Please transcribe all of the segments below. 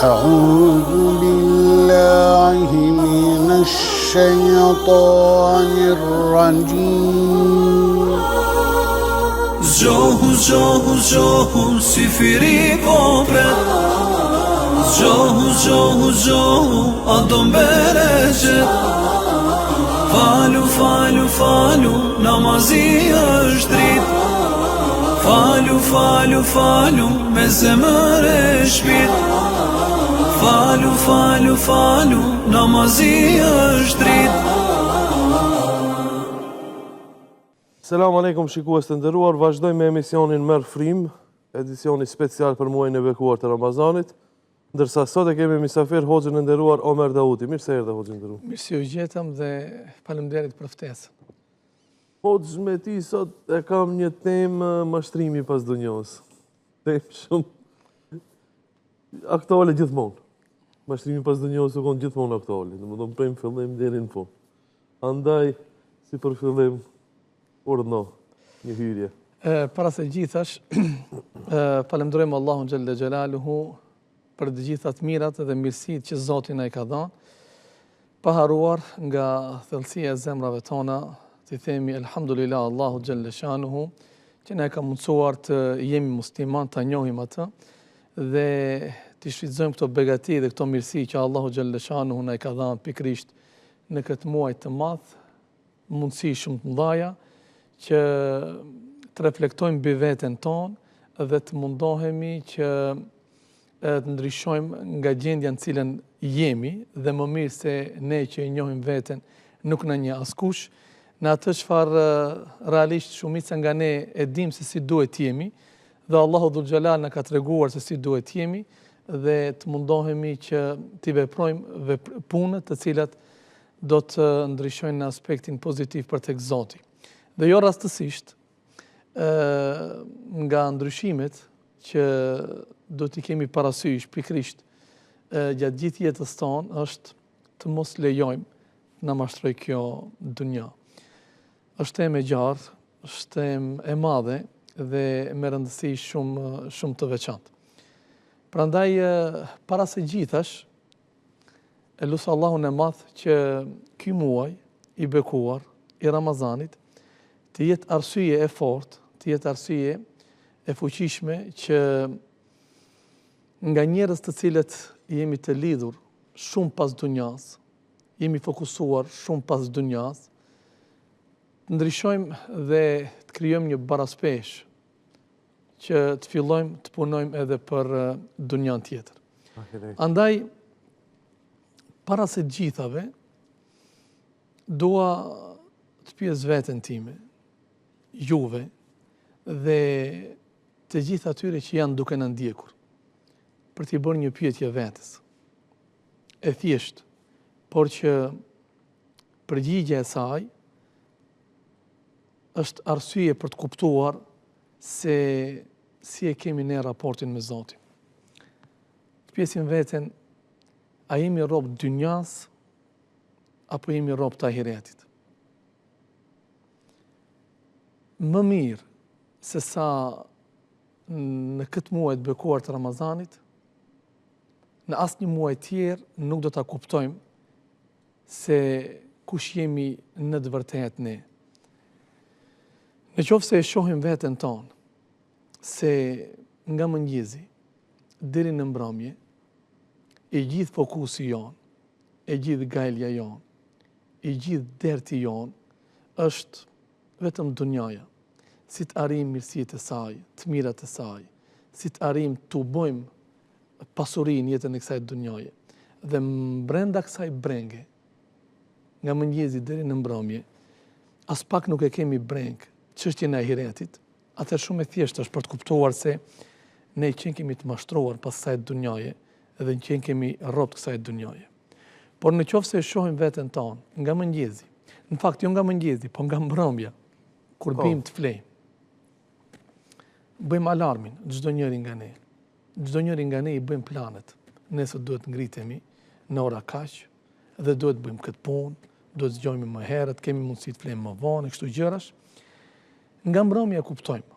أعوذ بالله من الشيطان الرجيم زجوه زجوه زجوه سفري كوبرت زجوه زجوه زجوه أدم برجت فالو فالو فالو نمازي أشتريت فالو فالو فالو مزمر شبيت فالو فالو فالو نمازي أشتريت. Selamu alaikum shikues të nderuar, vazhdojmë me emisionin Merr Frim, edicioni special për muajin e bekuar të Ramazanit, ndërsa sot e kemi mysafir hoxhën e nderuar Omer Dauti. Mirë se erdhe hoxhë i nderuar. Mirë se u gjetëm dhe faleminderit për ftesën. Hoxhë, me ti sot e kam një temë mashtrimi pas dunjos. Temë shumë aktuale gjithmonë. Mashtrimi pas dunjos u kon gjithmonë aktuale, domethënë prej fillim deri në fund. Andaj, si për fillim, urdhno një hyrje. Para se gjithash, falenderojmë Allahun xhalla xhelaluhu për të gjitha të mirat dhe mirësitë që Zoti na i ka dhënë, pa haruar nga thellësia e zemrave tona, të themi elhamdulillah Allahu xhalla shanuhu, që na ka mundsuar të jemi musliman, ta njohim atë dhe të shfrytëzojmë këto begati dhe këto mirësi që Allahu xhalla shanuhu na i ka dhënë pikërisht në këtë muaj të madh, mundësi shumë të mëdha që të reflektojmë mbi veten tonë dhe të mundohemi që të ndryshojmë nga gjendja në cilën jemi dhe më mirë se ne që i njohim veten nuk na njeh askush, në atë çfarë realisht shumica nga ne e dim se si duhet jemi dhe Allahu dhul xhelal na ka treguar se si duhet jemi dhe të mundohemi që t'i veprojmë punët të cilat do të ndryshojnë në aspektin pozitiv për tek Zoti. Dhe jo rastësisht, nga ndryshimet që do t'i kemi parasysh pikërisht gjatë gjithë jetës tonë është të mos lejojmë na mashtroj kjo dunja. Është temë e gjarë, është temë e madhe dhe me rëndësi shumë të veçantë. Prandaj, para se gjithash, e lusë Allahun e madh që ky muaj i bekuar i Ramazanit të jetë arsye e fortë, të jetë arsye e fuqishme që nga njerëz të cilët jemi të lidhur shumë pas dunjas, jemi fokusuar shumë pas dunjas, të ndryshojmë dhe të krijojmë një baraspesh që të fillojmë të punojmë edhe për dunjan tjetër. Andaj, para se gjithave, dua të pyes veten time, juve dhe të gjithë atyre që janë duke na ndjekur, për t'i bërë një pyetje vetes. E thjesht, por që përgjigja e saj është arsye për të kuptuar se si e kemi ne raportin me Zotin. Të pyesim veten, a jemi rob dynjas apo jemi rob të ahiretit? Më mirë se sa në këtë muaj të bekuar të Ramazanit, në asnjë muaj tjerë nuk do ta kuptojmë se kush jemi në të vërtetë ne. Nëse e shohim veten tonë se nga mëngjesi deri në mbrëmje, e gjithë fokusi jon, e gjithë gajlja jon, e gjithë derti jon është vetëm dunjaja. Si të arrijmë mirësitë e saj, të mirat e saj, si të arrijmë të bëjmë pasurinë jetën e kësaj dunjaje. Dhe brenda kësaj brenge, nga mëngjesi deri në mbrëmje, as pak nuk e kemi breng çështjen e ahiretit, atëherë shumë e thjeshtë është për të kuptuar se ne që kemi të mashtruar pas kësaj dunjaje dhe që kemi rob të kësaj dunjaje. Por nëse e shohim veten tonë nga mëngjesi, në fakt jo nga mëngjesi, po nga mbrëmja, kur bim të flejmë, bëjmë alarmin çdo njëri nga ne. Çdo njëri nga ne i bëjmë planet. Nesër duhet ngritemi në ora kaq dhe duhet bëjmë këtë punë, duhet zgjohemi më herët, kemi mundësi të flejmë më vonë, kështu gjërash. Nga mbrëmja kuptojmë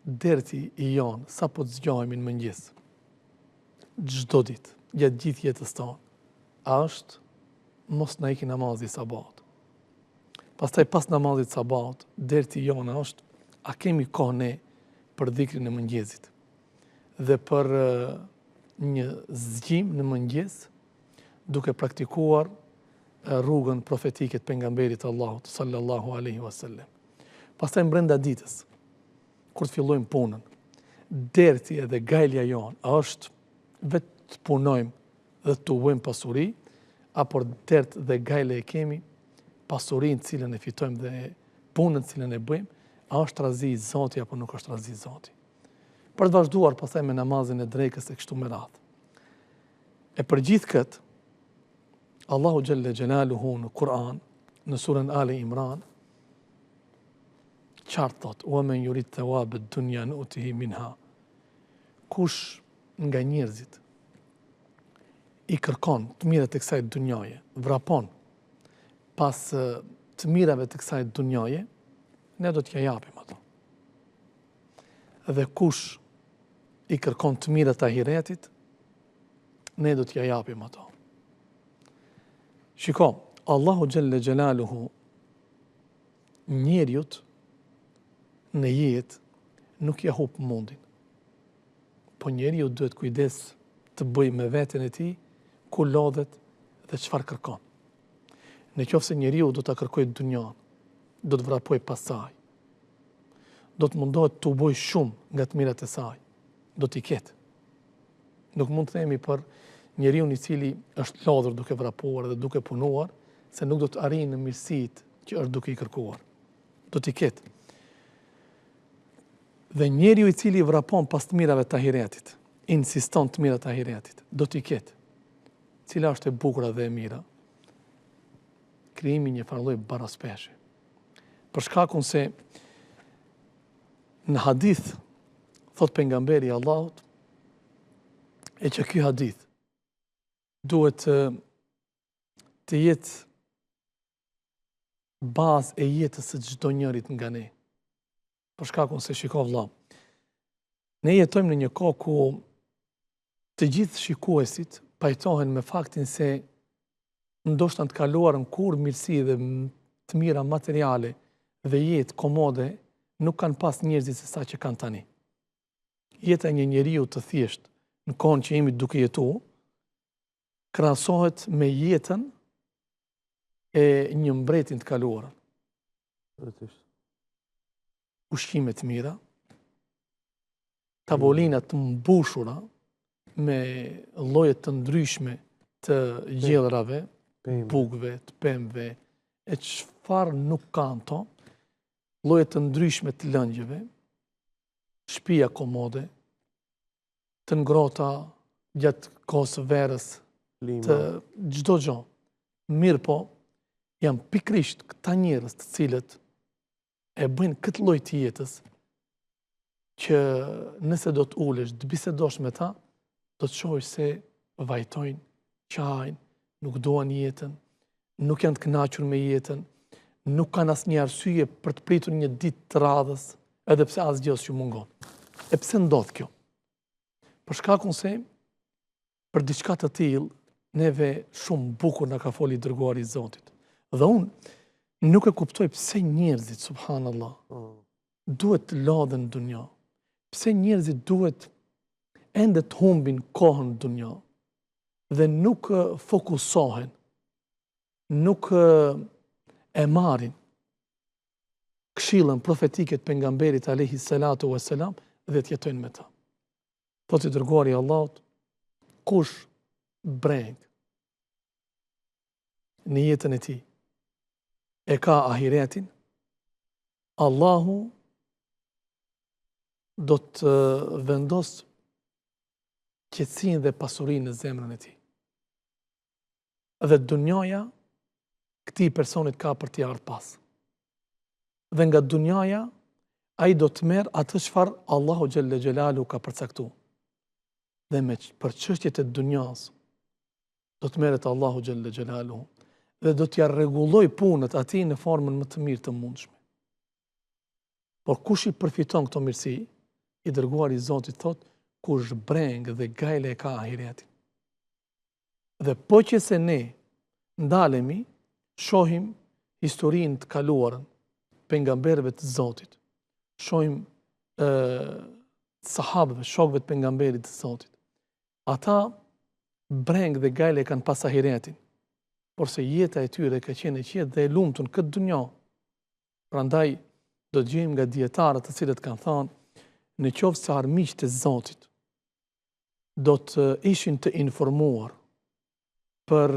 derti i jon sa po të zgjohemi në mëngjes. çdo ditë, gjatë gjithë jetës tonë, a është mos na iki namazi sabat. Pastaj pas namazit sabat, derti jona është, a kemi kohë ne për dhikrin e mëngjesit dhe për një zgjim në mëngjes, duke praktikuar rrugën profetike të pejgamberit Allahut sallallahu alaihi wasallam. Pastaj brenda ditës, kur të fillojmë punën, derti edhe gajlja jonë është vetë të punojmë dhe të uvojmë pasuri, apo dert dhe gajle e kemi, pasurinë cilën e fitojmë dhe punën cilën e bëjmë, a është razi i Zoti apo nuk është razi i Zoti. Për të vazhduar pastaj me namazin e drekës e kështu me radhë. E për gjithë këtë, Allahu Gjelle Gjelaluhu në Kur'an, në surën Ali Imran, qartë thot, wa men yurid thawabad dunya nu'tihi minha. Kush nga njerëzit i kërkon të mirat e kësaj dunjaje, vrapon pas të mirave të kësaj dunjaje, ne do t'ja japim ato. Dhe kush i kërkon të mirat e ahiretit, ne do t'ja japim ato. Shiko, Allahu Gjelle Gjelaluhu njeriut në jetë nuk ja hup mundin. Po njeriu duhet kujdes të bëj me veten e tij ku lodhet dhe çfarë kërkon. Në qoftë se njeriu do ta kërkojë dunjan, do të vrapoj pas saj. Do të mundohet të bëj shumë nga të mirat e saj. Do t'i ketë. Nuk mund të themi për njeriu i cili është lodhur duke vrapuar dhe duke punuar, se nuk do të arrijë në mirësitë që është duke i kërkuar. Do t'i ketë. Dhe njeriu i cili vrapon pas të mirave të ahiretit, insiston të mirat të ahiretit, do t'i ketë. Cila është e bukura dhe e mira? Krijimi një farlloj baraspeshe. Për shkakun se në hadith, thot pejgamberi Allahut, e që ky hadith duhet të jetë bazë e jetës së çdo njërit nga ne. Për shkakun se shiko vëlla, ne jetojmë në një kohë ku të gjithë shikuesit pajtohen me faktin se ndoshta të kaluarën kur mirësi dhe të mira materiale dhe jetë komode nuk kanë pas njerëzit se sa që kanë tani. Jeta e një njeriu të thjesht në kohën që jemi duke jetuar krahasohet me jetën e një mbretin të kaluarën. Ushqime të mira, tavolina të mbushura me lloje të ndryshme të gjellrave, bukëve, të pemëve, e çfarë nuk kanë to, lloje të ndryshme të lëngjeve, shtëpia komode, të ngrota gjatë kohës së verës, të çdo gjë. Mirë po, janë pikrisht këta njerëz të cilët e bëjnë këtë lloj të jetës, që nëse do të ulesh, të bisedosh me ta, do të shohësh se vajtojnë, qajnë, nuk duan jetën, nuk janë të kënaqur me jetën, nuk kanë asnjë arsye për të pritur një ditë të radhës, edhe pse asgjë s'ju mungon. E pse ndodh kjo? Për shkakun se për diçka të tillë neve shumë bukur na ka foli dërguari i Zotit. Dhe unë nuk e kuptoj pse njerëzit, subhanallah, duhet të lodhen në dunja. Pse njerëzit duhet ende të humbin kohën në dunja dhe nuk fokusohen, nuk e marrin këshillën profetike të pejgamberit alayhi salatu wassalam dhe të jetojnë me ta. Thotë i dërguari i Allahut, kush breng në jetën e tij e ka ahiretin, Allahu do të vendos qetësinë dhe pasurinë në zemrën e tij. Dhe dunjaja këtij personit ka për t'i ardhur pas. Dhe nga dunjaja ai do të merr atë çfarë Allahu Gjelle Gjelalu ka përcaktuar. Dhe për çështjet e dunjas do të merret Allahu Gjelle Gjelalu dhe do t'ja rregulloj punët atij në formën më të mirë të mundshme. Por kush i përfiton këto mirësi, i dërguari i Zotit thot, kush breng dhe gajle e ka ahiretin. Dhe po që se ne ndalemi, shohim historinë të kaluarën, pejgamberëve të Zotit, shohim sahabëve, shokëve të pejgamberit të Zotit. Ata breng dhe gajle kanë pas ahiretin, por se jeta e tyre ka qenë e qetë dhe e lumtur këtë dunjë. Prandaj do të gjejmë nga dietarët të cilët kanë thënë, në qoftë se armiqtë e Zotit do të ishin të informuar për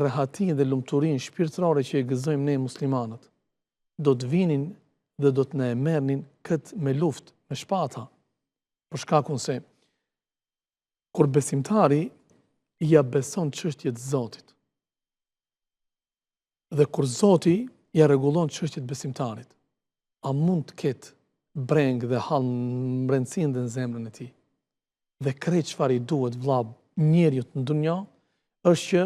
rehatinë dhe lumturinë shpirtërore që e gëzojmë ne muslimanët, do të vinin dhe do të na e merrnin këtë me luftë, me shpata, për shkakun se kur besimtari ja beson çështjet e Zotit dhe kur Zoti ja rregullon çështjet besimtarit, a mund të ketë breng dhe hall në brendësinë dhe në zemrën e tij? Dhe krejt çfarë i duhet vëlla njeriu në dunjë është që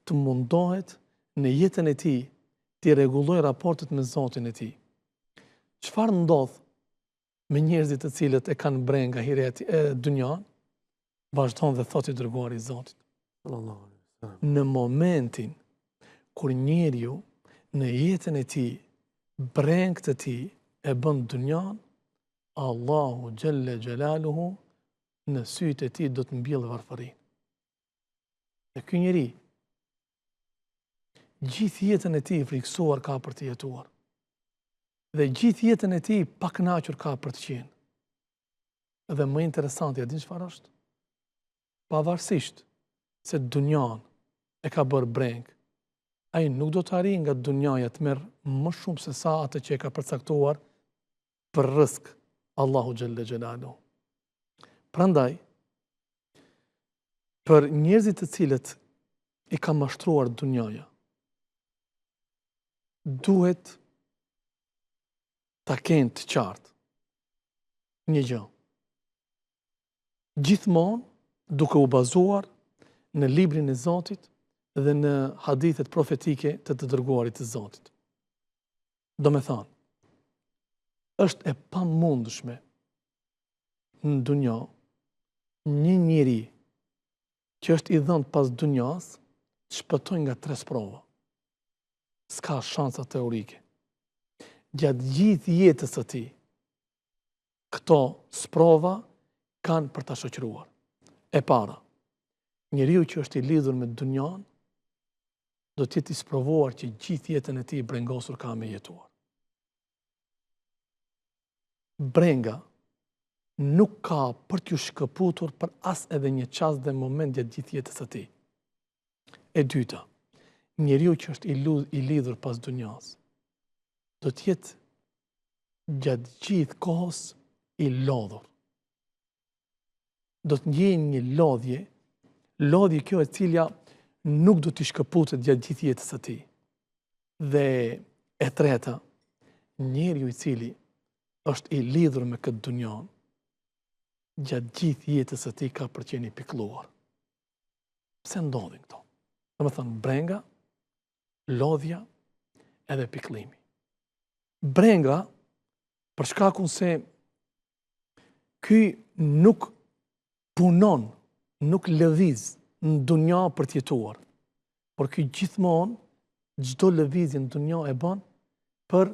të mundohet në jetën e tij të rregullojë raportet me Zotin e tij. Çfarë ndodh me njerëzit të cilët e kanë breng ahireti e dunjan? Vazhdon dhe thotë i dërguari i Zotit. Në momentin kur njeriu në jetën e tij brengt e tij e bën dunjan, Allahu Gjelle Gjelaluhu në sytë e tij do të mbjellë varfërinë. Dhe ky njeri gjithë jetën e tij friksuar ka për të jetuar. Dhe gjithë jetën e tij pa kënaqur ka për të qenë. Dhe më interesanti, a din çfarë është? Pavarësisht se dunjan e ka bërë breng, ai nuk do të arrijë nga dunjaja të merr më shumë se sa atë që e ka përcaktuar për rrezik Allahu Gjelle Gjelaluhu. Prandaj, për njerëzit të cilët i ka mashtruar dunjaja, duhet ta kenë të qartë një gjë. Gjithmonë duke u bazuar në librin e Zotit dhe në hadithet profetike të të dërguarit të Zotit. Do me thënë, është e pamundshme në dunjë një njeri që është i dhënë pas dunjas të shpëtojë nga 3 sprova. S'ka shansa teorike. Gjatë gjithë jetës së tij, këto sprova kanë për ta shoqëruar. E para, njeriu që është i lidhur me dunjan do të jetë i sprovuar që gjithë jetën e tij brengosur ka me jetuar. Brenga nuk ka për t'ju shkëputur për as edhe një çast dhe moment gjatë gjithë jetës së tij. E dyta, njeriu që është i lidhur pas dunjas do të jetë gjatë gjithë kohës i lodhur. Do të ndjejë një lodhje kjo e cilja nuk do t'i shkëputet gjatë gjithë jetës së tij. Dhe e treta, njeriu i cili është i lidhur me këtë dunjan, gjatë gjithë jetës së tij ka për të qenë i pikëlluar. Pse ndodhin këto? Domethënë brenga, lodhja edhe pikëllimi. Brenga, për shkakun se ky nuk punon, nuk lëviz në dunja për të jetuar, por ky gjithmonë çdo lëvizje në dunja e bën për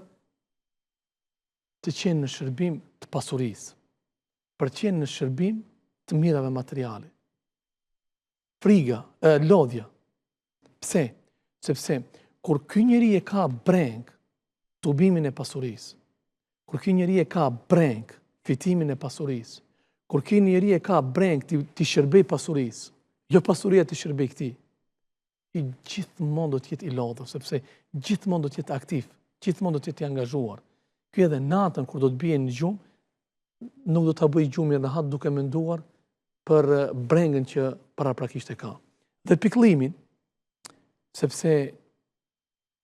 të qenë në shërbim të pasurisë, për të qenë në shërbim të mirave materiale. Lodhja. Pse? Sepse kur ky njeri e ka breng tubimin e pasurisë, kur ky njeri e ka breng fitimin e pasurisë, kur ky njeri e ka breng të shërbej pasurisë, jo pasuria të shërbej këtij, i gjithmonë do të jetë i lodhur, sepse gjithmonë do të jetë aktiv, gjithmonë do të jetë i angazhuar. Ky edhe natën kur do të bie në gjumë, nuk do ta bëj gjumin rahat duke menduar për brengën që paraprakisht e ka. Dhe pikëllimin, sepse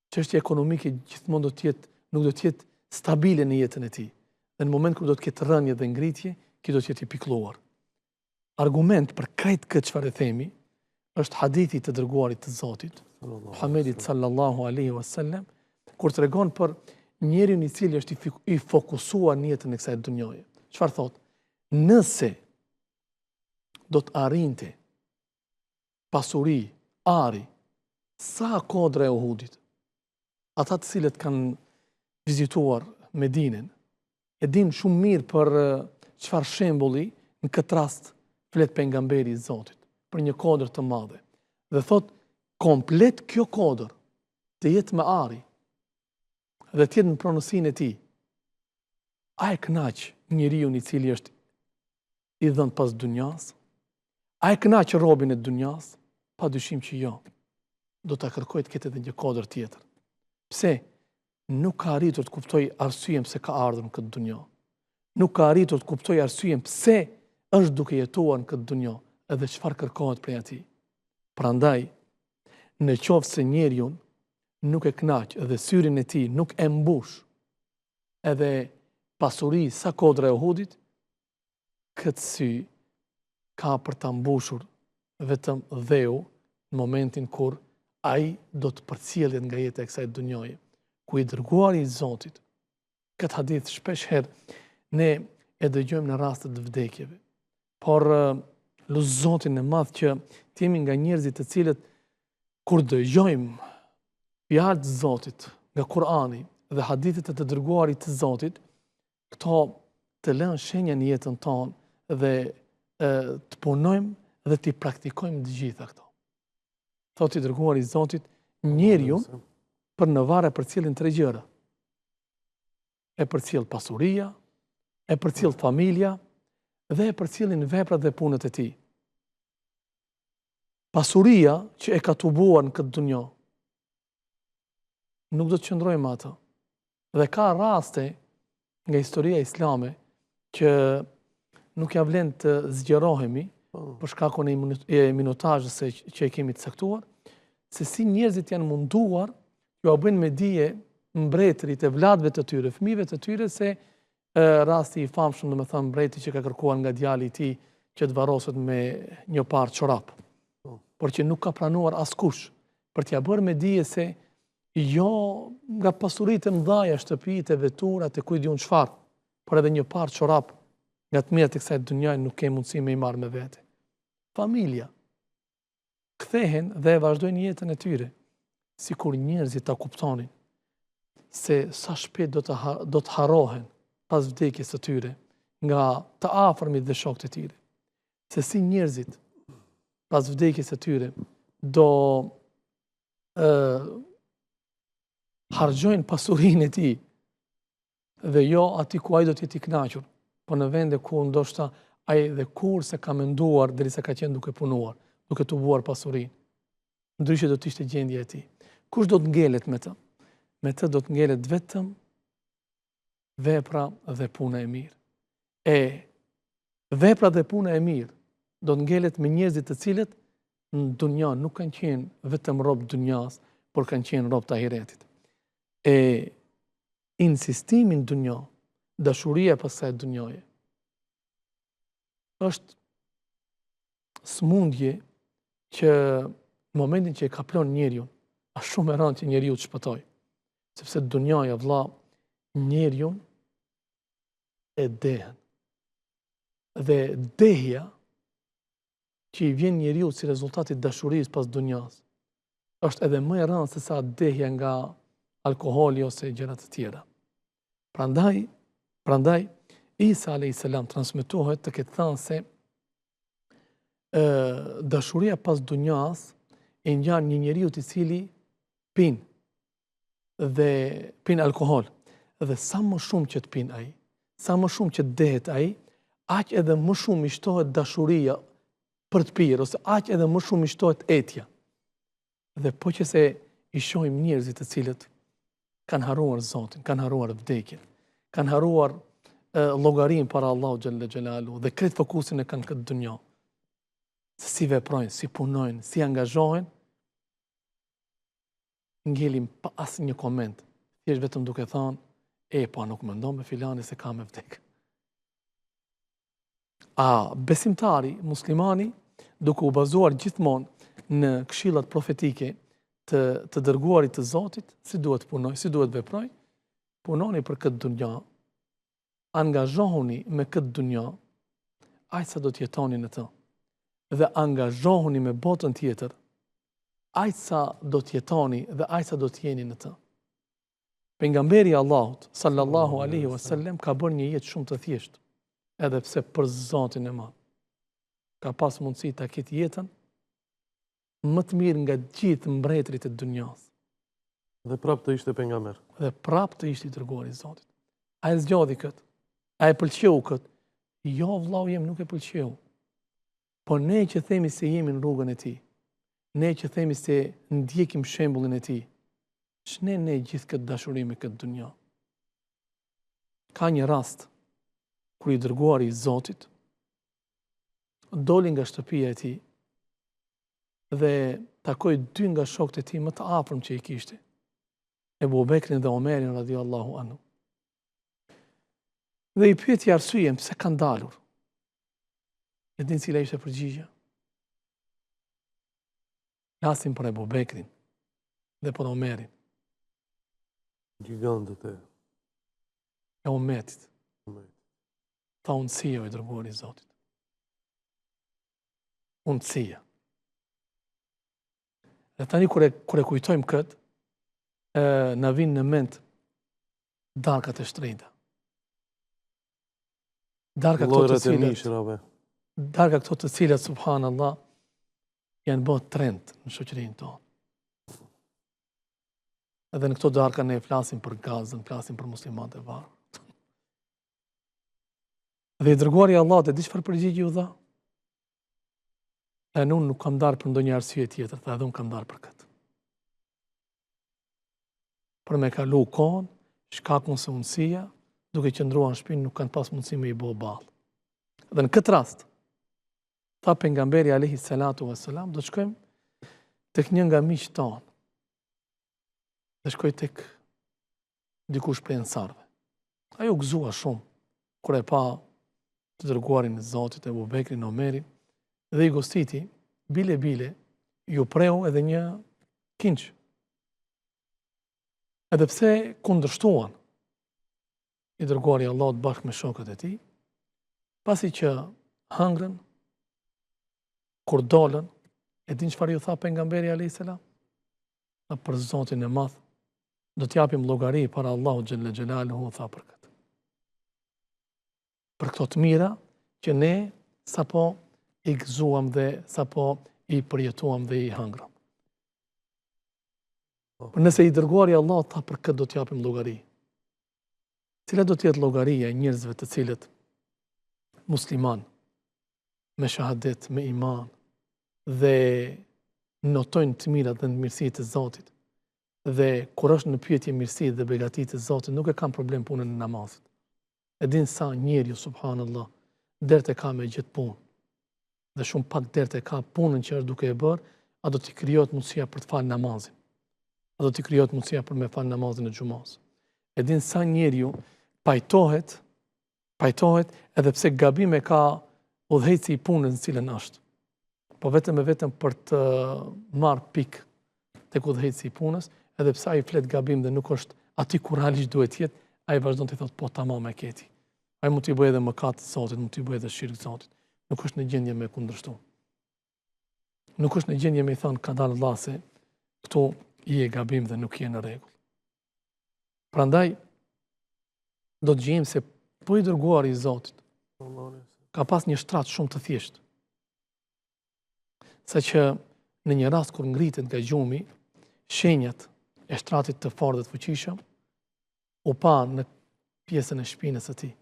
çështja ekonomike gjithmonë nuk do të jetë stabile në jetën e tij. Dhe në moment kur do të ketë rënje dhe ngritje, ky do të jetë i pikëlluar. Argument për krejt këtë çfarë themi është hadithi të dërguarit të Zotit, Muhammedit sallallahu alaihi wasallam, kur tregon për njeriu i cili është i fokusuar në jetën e kësaj dunjoje. Çfarë thotë? Nëse do të arrinte pasuri, ari, sa kodra e Uhudit. Ata të cilët kanë vizituar Medinën, e din shumë mirë për çfarë shembulli në këtë rast flet pejgamberi i Zotit, për një kodër të madhe. Dhe thot, komplet kjo kodër të jetë me ari dhe të jetë në pronësinë e tij. A e kënaq njeriu i cili është i dhënë pas dunjas? A e kënaq robin e dunjas? Pa dyshim që jo. Do ta kërkoj të ketë edhe një kodër tjetër. Pse? Nuk ka arritur të kuptoj arsyen pse ka ardhur në këtë dunjë. Nuk ka arritur të kuptoj arsyen pse është duke jetuar në këtë dunjë edhe çfarë kërkohet prej atij. Prandaj, në qoftë se njeriu nuk e kënaq dhe syrin e tij nuk e mbush edhe pasuri sa kodra e Uhudit, këtë sy ka për ta mbushur vetëm dheu në momentin kur ai do të përcjellet nga jeta e kësaj dunjoje, ku i dërguari i Zotit. Këtë hadith shpesh herë ne e dëgjojmë në rastet të vdekjeve. Por lut Zotin e madh që të jemi nga njerëzit të cilët kur dëgjojmë fjalët e Zotit nga Kurani dhe hadithet e të dërguarit të Zotit, këto të lënë shenja në jetën tonë dhe të punojmë dhe të praktikojmë të gjitha këto. Thotë i dërguari i Zotit, njeriu për në varë e përcjellin 3 gjëra. E përcjell pasuria, e përcjell familja dhe e përcjellin veprat dhe punët e tij. Pasuria që e ka tubuar në këtë dunjë nuk do të qëndrojmë atë. Dhe ka raste nga historia islame që nuk ja vlen të zgjerohemi për shkakun e minutazhit që e kemi të caktuar, se si njerëzit janë munduar ju a bëjnë me dije mbretërit e vladëve të tyre, fëmijëve të tyre, se rasti i famshëm, domethënë mbreti që ka kërkuar nga djali i tij që të varroset me një parë çorap, por që nuk ka pranuar askush për t'ia bërë me dije se jo nga pasuritë e mëdha, shtëpitë, veturat e kujt diun çfarë, por edhe një parë çorap nga të mirat e kësaj dunjaje nuk ke mundësi me i marrë me vete. Familja. Kthehen dhe vazhdojnë jetën e tyre, sikur njerëzit ta kuptonin se sa shpejt do të harrohen pas vdekjes së tyre nga të afërmit dhe shokët e tyre. Se si njerëzit pas vdekjes së tyre do harxojnë pasurinë e tij dhe jo aty ku ai do të jetë i kënaqur, po në vende ku ndoshta ai dhe kur se ka menduar derisa ka qenë duke punuar, duke tubuar pasurinë. Ndryshe do të ishte gjendja e tij. Kush do të ngelet me të? Me të do të ngelet vetëm vepra dhe puna e mirë. E vepra dhe puna e mirë do të ngelet me njerëzit të cilët në dunja nuk kanë qenë vetëm rob dunjas, por kanë qenë rob të ahiretit. E insistimin në dunja, dashuria pas kësaj dunjaje, është smundje që në momentin që e kaplon njeriu, është shumë e rëndë që njeriu të shpëtojë. Sepse dunjaja, vëlla, njeriu e dehen. Dhe dehja që i vjen njeriu si rezultati dashurisë pas dunjas, është edhe më e rëndë se sa dehja nga alkoholi ose gjëra të tjera. Prandaj Isa a.s. transmetohet të ketë thënë se dashuria pas dunjas e ngjan një njeriu i cili pin alkohol, dhe sa më shumë që të pin ai, sa më shumë që dehet ai, aq edhe më shumë i shtohet dashuria për të pirë, ose aq edhe më shumë i shtohet etja. Dhe po që se i shohim njerëzit të cilët kanë haruar Zotin, kanë haruar vdekjen, kanë haruar llogarin para Allahu xhalla xhelalu dhe kretë fokusin e kanë këtë dunjë. Se si veprojnë, si punojnë, si angazhohen, ngelim pa asnjë koment. Thjesht vetëm duke thënë, po nuk mendon me filani se ka me vdek. A besimtari, muslimani, duke u bazuar gjithmonë në këshillat profetike të dërguarit të Zotit, si duhet punoj, si duhet veproj, punoni për këtë dunja, angazhohuni me këtë dunja, aq sa do të jetoni në të. dhe angazhohuni me botën tjetër, aq sa do të jetoni dhe aq sa do të jeni në të. Pejgamberi Allahut sallallahu alaihi wasallam ka bërë një jetë shumë të thjeshtë, edhe pse për Zotin e Madh ka pas mundësi ta ketë jetën më të mirë nga gjithë mbretërit e dunjas. Dhe prapë të ishte pejgamber. Dhe prapë të ishte i dërguari i Zotit. A e zgjodhi këtë? A e pëlqeu këtë? Jo, vllau jem, nuk e pëlqeu. Po ne që themi se jemi në rrugën e tij, ne që themi se ndjekim shembullin e tij, ç'ne ne gjithë këtë dashuri me këtë dunja. Ka një rast kur i dërguari i Zotit doli nga shtëpia e tij dhe takoi dy nga shokët e tij më të afërm që i kishte, Ebu Bekrin dhe Omerin radhiyallahu anhu. Dhe i pyeti arsyeën pse kanë dalur. E din cila ishte përgjigja? Flasim për Ebu Bekrin dhe për Omerin. Gigantët e umetit. Tha untësia o i dërguari i Zotit. Untësia. Dhe tani kur e kujtojmë këtë, na vinë në mend darkat e shtrenjta. Darka këto të cilat, subhanallah, janë bërë trend në shoqërinë tonë. Edhe në këto darka ne flasim për Gazën, flasim për muslimanët e varur. Dhe i dërguari Allahut e di çfarë përgjigje u dha? E unë nuk kam darë për ndonjë arsye tjetër, tha edhe unë kam darë për këtë. Për me kalu kohën, shkakun se untësia, duke qëndruar në shtëpi nuk kanë pas mundësi me i bë ballë. Dhe në këtë rast, tha pejgamberi alayhi salatu wassalam, do të shkojmë tek një nga miqtë tanë. Dhe shkoj tek dikush prej ansarëve. Ai u gëzua shumë kur e pa të dërguarin e Zotit, Ebu Bekrin, Omerin, dhe i gostiti, bile ju preu edhe një kinç. Edhe pse kundërshtuan i dërguari Allahut bashkë me shokët e tij, pasi që hëngrën, kur dolën, e din çfarë ju tha pejgamberi alayhis salam? Për Zotin e Madh, do t'japim llogari para Allahut xhalla xhelaluhu, tha për këtë. Për këto të mira që ne sapo i gëzuam dhe sapo i përjetuam dhe i hëngrëm. Por nëse i dërguari Allahut tha për këtë do t'japim llogari. Cila do t'jetë llogaria e njerëzve të cilët musliman, me shahadet, me iman, dhe notojnë të mirat dhe në mirësitë e Zotit, dhe kur është në pyetje mirësitë dhe begatitë e Zotit, nuk e kanë problem punën në namazit. E din sa njeriu, subhanallah, dert e ka me gjithë punë, dhe shumë pak dert e ka punën që është duke e bërë, a do t'i krijohet mundësia për të falë namazin, a do t'i krijohet mundësia për me falë namazin e xumës. E din sa njeriu pajtohet edhe pse gabim e ka udhëheci i punës në cilën është. Po vetëm për të marrë pikë tek udhëheci i punës, edhe pse ai flet gabim dhe nuk është aty ku realisht duhet jetë, ai vazhdon të thotë po tamam e keti. Ai mund t'i bëjë edhe mëkat të Zotit, mund t'i bëjë edhe shirk të Zotit. Nuk është në gjendje me kundërshtu. Nuk është në gjendje me i thënë ka dalë Allah se këtu i e gabim dhe nuk je në rregull. Prandaj do të gjejmë se po i dërguari i Zotit ka pas një shtrat shumë të thjeshtë. Saqë në një rast kur ngritet nga gjumi, shenjat e shtratit të fortë dhe të fuqishëm u pa në pjesën e shpinës së tij.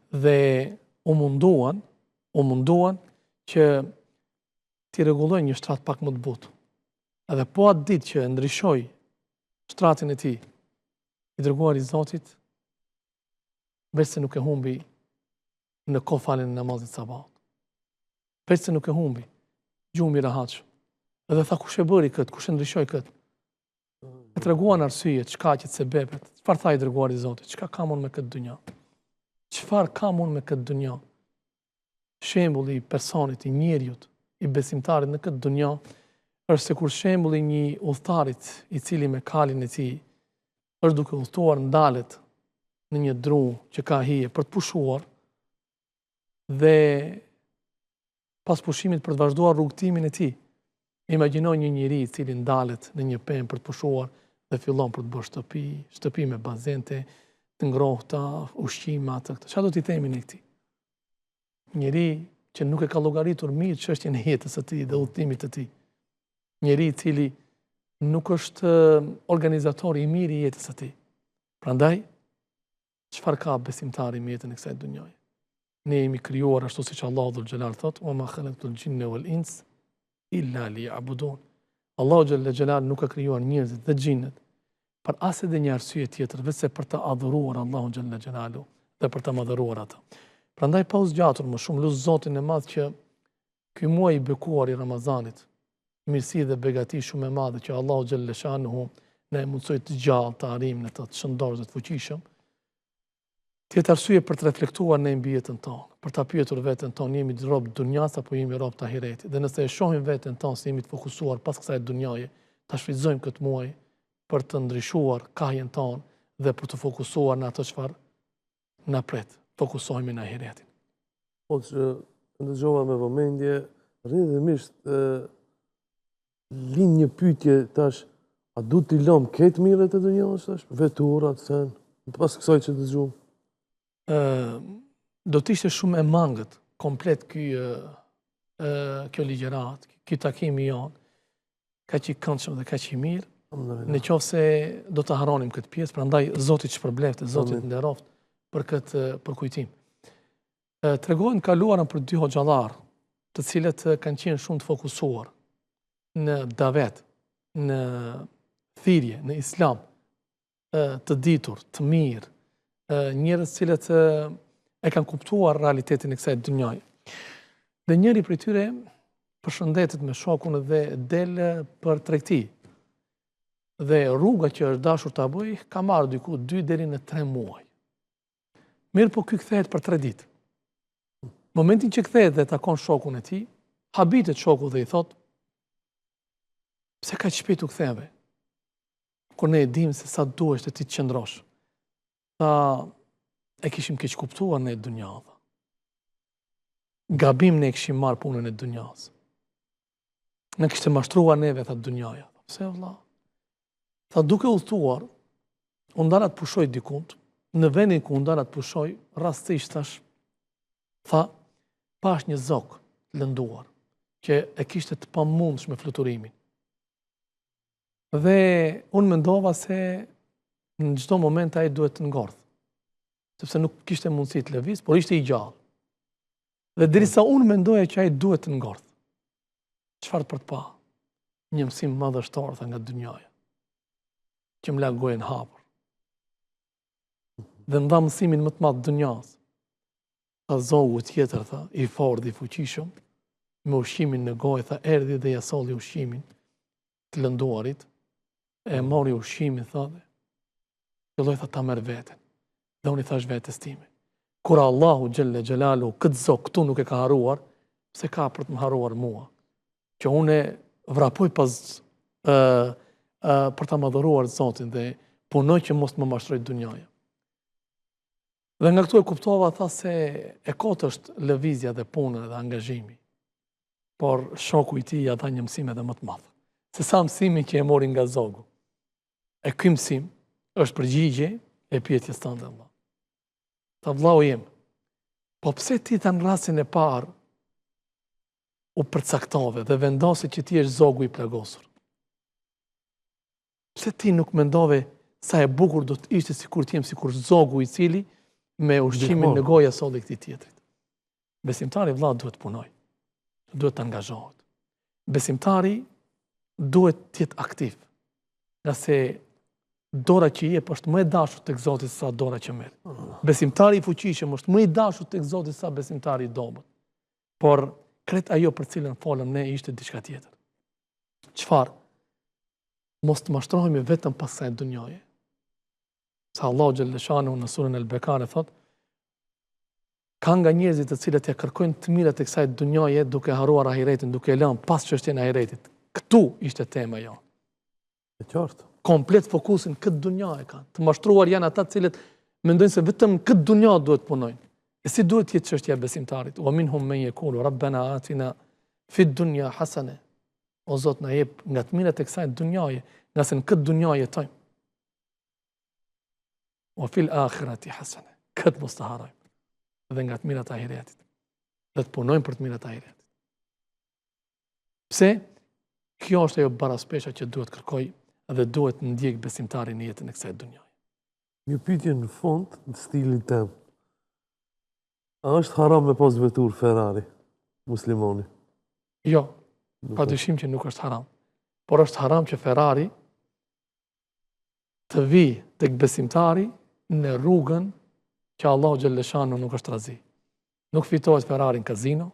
Dhe u munduan që t'i rregullojnë një shtrat pak më të butë. Edhe po atë ditë që ndryshoi shtratin e tij, i dërguari i Zotit veç se nuk e humbi në kohë faljen e namazit sabahut. Veç se nuk e humbi, gjumi i rahatshëm. Edhe tha kush e bëri këtë, kush e ndryshoi këtë? E treguan arsyet, shkaqet, sebepet. Çfarë tha i dërguari i Zotit? Çka kam unë me këtë dunjë? Çfarë kam unë me këtë dunjë? Shembulli i personit, i njeriut, i besimtarit në këtë dunjë është sikur shembulli një udhëtarit i cili me kalin e tij është duke udhëtuar ndalet në një dru që ka hije për të pushuar dhe pas pushimit për të vazhduar rrugtimin e tij. Imagjinoj një njeri i cili ndalet në një pemë për të pushuar dhe fillon për të bërë shtëpi me bazente, të ngrohta, ushqime atë këtë. Çfarë do t'i themi ne këtij? Njeri që nuk e ka llogaritur mirë çështjen e jetës së tij dhe udhëtimit të tij. Njeri i cili nuk është organizator i mirë i jetës së tij. Prandaj, çfarë ka besimtari me jetën e kësaj dhunjaje? Ne jemi krijuar ashtu siç Allahu dhul xhelal thot: "Wa ma khalaqtul jinna wal ins illa liya'budun." Allahu xhalla xhelal nuk ka krijuar njerëzit dhe xhinët për as edhe një arsye tjetër vetëm për të adhuruar Allahun xhalla xhelalu dhe për të madhëruar atë. Prandaj pa u zgjatur më shumë, lut Zotin e Madh që ky muaj i bekuar i Ramazanit, mirësi dhe begati shumë e madhe që Allahu xhalla shanuhu na e mundsoi të gjallë të arrijmë në të shëndosh dhe të fuqishëm, të jetë arsye për të reflektuar në mbi jetën tonë, për ta pyetur veten tonë, jemi rob dunjas apo jemi rob të ahiretit. Dhe nëse e shohim veten tonë se jemi të fokusuar pas kësaj dunjaje, ta shfrytëzojmë këtë muaj për të ndryshuar kahjen tonë dhe për të fokusuar në ato çfarë na pret. Fokusohemi në ahiretin. Po që ndëgjova me vëmendje, rrjedhimisht lind një pyetje tash, a du t'i lëm këtë mirët e dunjas tash? Veturat, sen, pas kësaj që dëgjova. Do t'ishte shumë e mangët komplet kjo ligjërat, ky takimi jon, kaq i këndshëm dhe kaq i mirë, në qoftë se do të harronim këtë pjesë, prandaj Zoti shpërblefte, Zoti nderoft për këtë përkujtim. Tregojnë kaluarën për dy hoxhallar, të cilët kanë qenë shumë të fokusuar në davet, në thirrje, në islam, të ditur, të mirë, njerëz cilët e kanë kuptuar realitetin e kësaj dhunjaje. Dhe njëri prej tyre përshëndetet me shokun dhe del për tregti. Dhe rruga që është dashur ta bëj ka marrë diku 2 deri në 3 muaj. Mirë po ky kthehet për 3 ditë. Momentin që kthehet dhe takon shokun e tij, habitet shoku dhe i thot: "Pse kaq shpejt u ktheve? Kur ne e dim se sa duhesh të ti të qëndrosh." Tha, e kishim keq kuptuar në dunja. Gabim ne e kishim marrë punën e dunjas. Ne kishte mashtruar neve, tha, dunjaja. Pse vëlla? Tha, duke udhëtuar, u ndala të pushoj dikund, në vendin ku u ndala të pushoj, rastësisht tash, tha, pash një zog të lënduar, që e kishte të pamundshme fluturimin. Dhe unë mendova se në çdo moment ai duhet të ngordh, sepse nuk kishte mundësi të lëviz, por ishte i gjallë. Dhe derisa unë mendoja që ai duhet të ngordh, çfarë për të pa? Një mësim madhështor, tha, nga dunjaja, që më la gojën hapur. Dhe më dha mësimin më të madh të dunjas. Tha, zogu tjetër, tha, i fortë dhe i fuqishëm, me ushqimin në gojë, tha, erdhi dhe ja solli ushqimin të lënduarit, e mori ushqimin, tha, dhe filloi, tha, ta merr veten. Dhe unë i thash vetes time, kur Allahu xhelle xhelalu këtë zog këtu nuk e ka harruar, pse ka për të më harruar mua? Që unë vrapoj pas për ta madhëruar Zotin dhe punoj që mos të më mashtroj dunjaja. Dhe nga këtu e kuptova, tha, se e kotë është lëvizja dhe puna dhe angazhimi. Por shoku i tij ja dha një mësim edhe më të madh. Se sa mësimi që e mori nga zogu. E ky mësim është përgjigje e pyetjes tënde, Allah. Tha, vllau jem, po pse ti në rastin e parë u përcaktove dhe vendose që ti është zogu i plagosur? Pse ti nuk mendove sa e bukur do të ishte sikur ti jem sikur zogu i cili me ushqimin në goja solli këtij tjetrit? Besimtari, vëlla, duhet të punoj, duhet të angazhohet. Besimtari duhet të jetë aktiv, nga se dora që jep është më e dashur tek Zoti se sa dora që merr. Besimtari i fuqishëm është më i dashur tek Zoti se sa besimtari i dobët. Por kret ajo për cilën folëm ne ishte diçka tjetër. Çfarë? Mos të mashtrohemi vetëm pas kësaj dunjaje. Sa Allahu xhelle shanu në surën Al-Bekare thot, ka nga njerëzit të cilët ja kërkojnë të mirat e kësaj dunjaje duke harruar ahiretin, duke lënë pas çështjen e ahiretit. Ktu ishte tema jonë. E qartë. Komplet fokusin këtë dunja e kanë. Të mashtruar janë ata të cilët mendojnë se vetëm këtë dunja duhet punojnë. E E si duhet jetë çështja e besimtarit? Wa minhum men yaqulu rabbana atina fid dunya hasana. O Zot na jep nga të mirat e kësaj dunjaje, nga se në këtë dunja jetojmë. Wa fil akhirati hasana. Këtë mos të harojmë. Dhe nga të mirat e ahiretit. Dhe të punojmë për të mirat e ahiretit. Pse? Kjo është ajo baraspesha që duhet kërkoj dhe duhet ndjek besimtari në jetën e kësaj dunjaje. Një pyetje në fund në stilin tem. A është haram me pas vetur Ferrari muslimoni? Jo, pa dyshim që nuk është haram. Por është haram që Ferrari të vi tek besimtari në rrugën që Allahu xhalleshanu nuk është razi. Nuk fitohet Ferrari në kazino,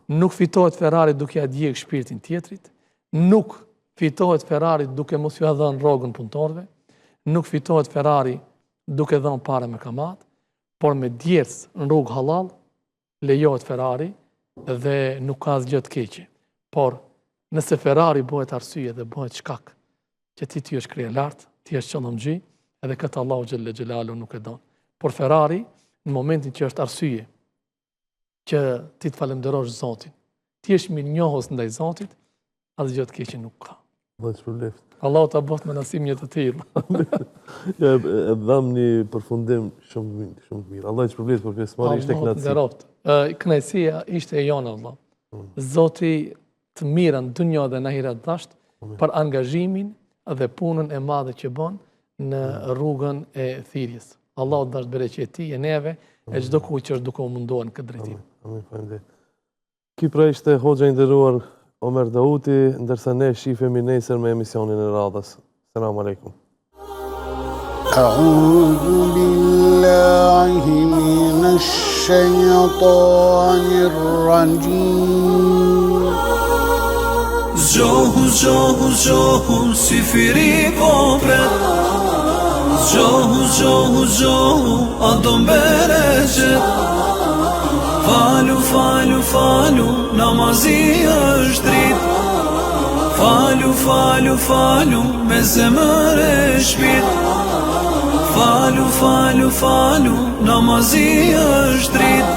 nuk fitohet Ferrari duke ja djeg shpirtin tjetrit, nuk fitohet Ferrari duke mos ia dhënë rrogën punëtorëve, nuk fitohet Ferrari duke dhënë parë me kamat, por me djerës në rrugë halal, lejohet Ferrari dhe nuk ka asgjë të keqe. Por nëse Ferrari bëhet arsye dhe bëhet shkak që ti është krye lart, ti është qëllëmgji, edhe këtë Allahu xhelle xhelalu nuk e don. Por Ferrari në momentin që është arsye që ti të falenderosh Zotin, ti është mirënjohës ndaj Zotit, asgjë të keqe nuk ka. Allahu ta bëft me nasim një të tillë. Ja, e dham një përfundim shumë të mirë. Allah i shpërblet për pjesëmarrje ishte kënaqësi. Kënaqësia ishte e jona Allah. Zoti të mirën dunjë dhe në ahiret dasht për angazhimin dhe punën e madhe që bën në rrugën e thirrjes. Allahu dash bereqeti e neve e çdo kujt që është duke u munduar në këtë drejtim. Amin, faleminderit. Ky pra ishte hoxha i nderuar Omer Dauti, ndërsa ne shifemi nesër me emisionin e radhës. Selamun alaikum. أعوذ بالله من الشيطان الرجيم Zgjohu, zgjohu, zgjohu, si firi popret. Zgjohu, zgjohu, zgjohu, a do mbereqet. Falu, falu, falu, namazi është drit. Falu, falu, falu, me zemër e shpirt. Falu, falu, falu, namazi është drit.